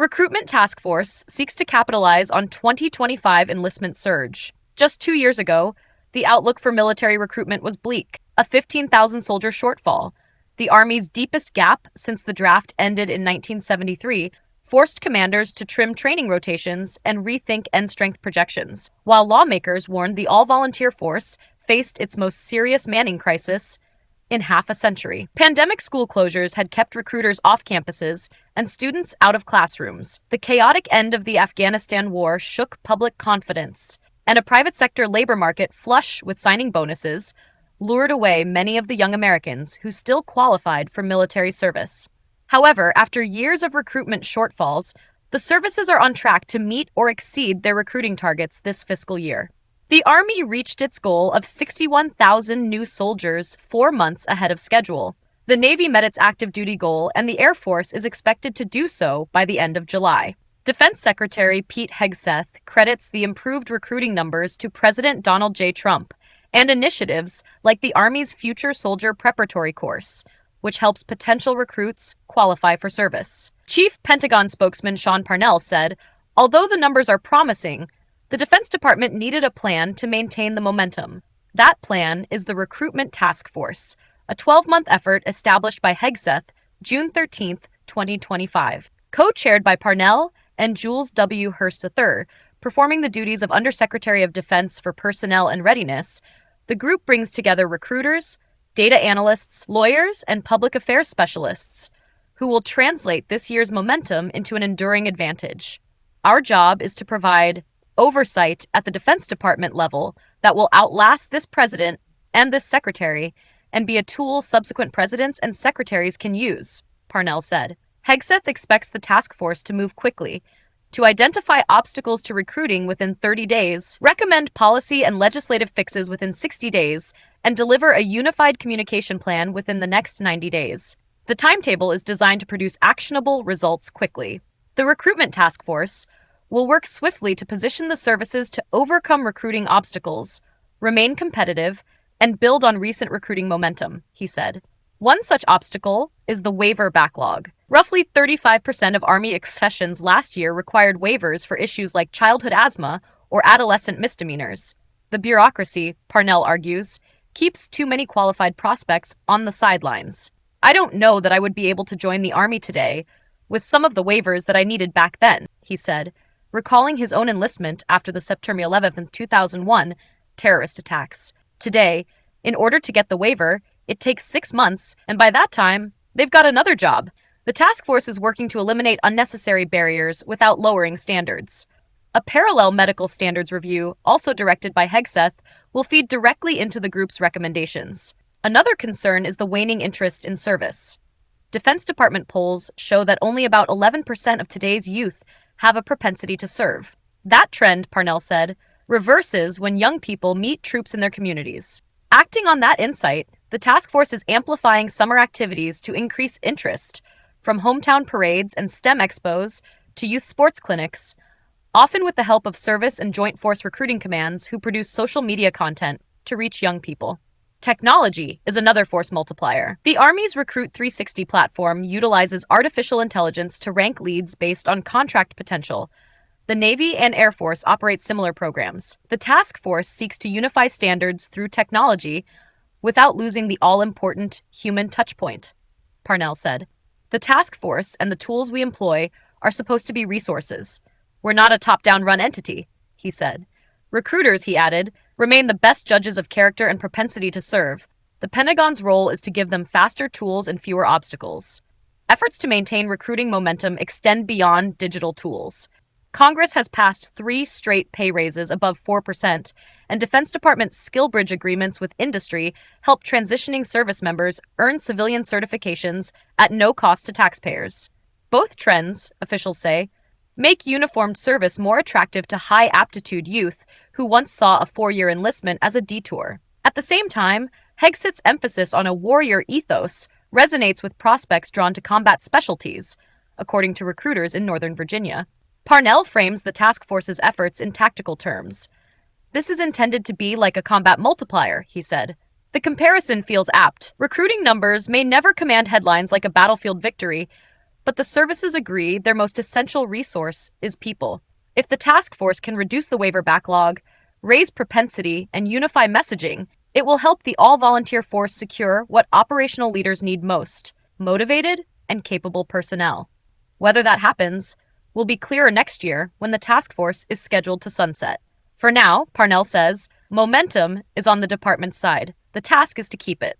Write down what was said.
Recruitment Task Force seeks to capitalize on 2025 enlistment surge. Just 2 years ago, the outlook for military recruitment was bleak, a 15,000 soldier shortfall. The Army's deepest gap since the draft ended in 1973 forced commanders to trim training rotations and rethink end strength projections, while lawmakers warned the all-volunteer force faced its most serious manning crisis in half a century. Pandemic school closures had kept recruiters off campuses and students out of classrooms. The chaotic end of the Afghanistan war shook public confidence, and a private sector labor market flush with signing bonuses lured away many of the young Americans who still qualified for military service. However, after years of recruitment shortfalls, the services are on track to meet or exceed their recruiting targets this fiscal year. The Army reached its goal of 61,000 new soldiers 4 months ahead of schedule. The Navy met its active duty goal, and the Air Force is expected to do so by the end of July. Defense Secretary Pete Hegseth credits the improved recruiting numbers to President Donald J. Trump and initiatives like the Army's Future Soldier Preparatory Course, which helps potential recruits qualify for service. Chief Pentagon spokesman Sean Parnell said, "Although the numbers are promising, the Defense Department needed a plan to maintain the momentum. That plan is the Recruitment Task Force, a 12-month effort established by Hegseth June 13, 2025. Co-chaired by Parnell and Jules W. Hurst III, performing the duties of Undersecretary of Defense for Personnel and Readiness, the group brings together recruiters, data analysts, lawyers, and public affairs specialists who will translate this year's momentum into an enduring advantage. Our job is to provide oversight at the Defense Department level that will outlast this president and this secretary and be a tool subsequent presidents and secretaries can use," Parnell said. Hegseth expects the task force to move quickly, to identify obstacles to recruiting within 30 days, recommend policy and legislative fixes within 60 days, and deliver a unified communication plan within the next 90 days. The timetable is designed to produce actionable results quickly. The Recruitment Task Force will work swiftly to position the services to overcome recruiting obstacles, remain competitive, and build on recent recruiting momentum, he said. One such obstacle is the waiver backlog. Roughly 35% of Army accessions last year required waivers for issues like childhood asthma or adolescent misdemeanors. The bureaucracy, Parnell argues, keeps too many qualified prospects on the sidelines. "I don't know that I would be able to join the Army today with some of the waivers that I needed back then," he said, recalling his own enlistment after the September 11, 2001 terrorist attacks. Today, in order to get the waiver, it takes 6 months, and by that time, they've got another job. The task force is working to eliminate unnecessary barriers without lowering standards. A parallel medical standards review, also directed by Hegseth, will feed directly into the group's recommendations. Another concern is the waning interest in service. Defense Department polls show that only about 11% of today's youth have a propensity to serve. That trend, Parnell said, reverses when young people meet troops in their communities. Acting on that insight, the task force is amplifying summer activities to increase interest, from hometown parades and STEM expos to youth sports clinics, often with the help of service and joint force recruiting commands who produce social media content to reach young people. Technology is another force multiplier. The Army's Recruit 360 platform utilizes artificial intelligence to rank leads based on contract potential. The Navy and Air Force operate similar programs. The task force seeks to unify standards through technology without losing the all-important human touchpoint, Parnell said. The task force and the tools we employ are supposed to be resources. We're not a top-down run entity, he said. Recruiters, he added, remain the best judges of character and propensity to serve. The Pentagon's role is to give them faster tools and fewer obstacles. Efforts to maintain recruiting momentum extend beyond digital tools. Congress has passed 3 straight pay raises above 4%, and Defense Department skill bridge agreements with industry help transitioning service members earn civilian certifications at no cost to taxpayers. Both trends, officials say, make uniformed service more attractive to high-aptitude youth who once saw a 4-year enlistment as a detour. At the same time, Hegseth's emphasis on a warrior ethos resonates with prospects drawn to combat specialties, according to recruiters in Northern Virginia. Parnell frames the task force's efforts in tactical terms. "This is intended to be like a combat multiplier," he said. The comparison feels apt. Recruiting numbers may never command headlines like a battlefield victory, but the services agree their most essential resource is people. If the task force can reduce the waiver backlog, raise propensity, and unify messaging, it will help the all-volunteer force secure what operational leaders need most: motivated and capable personnel. Whether that happens will be clearer next year when the task force is scheduled to sunset. For now, Parnell says, momentum is on the department's side. The task is to keep it.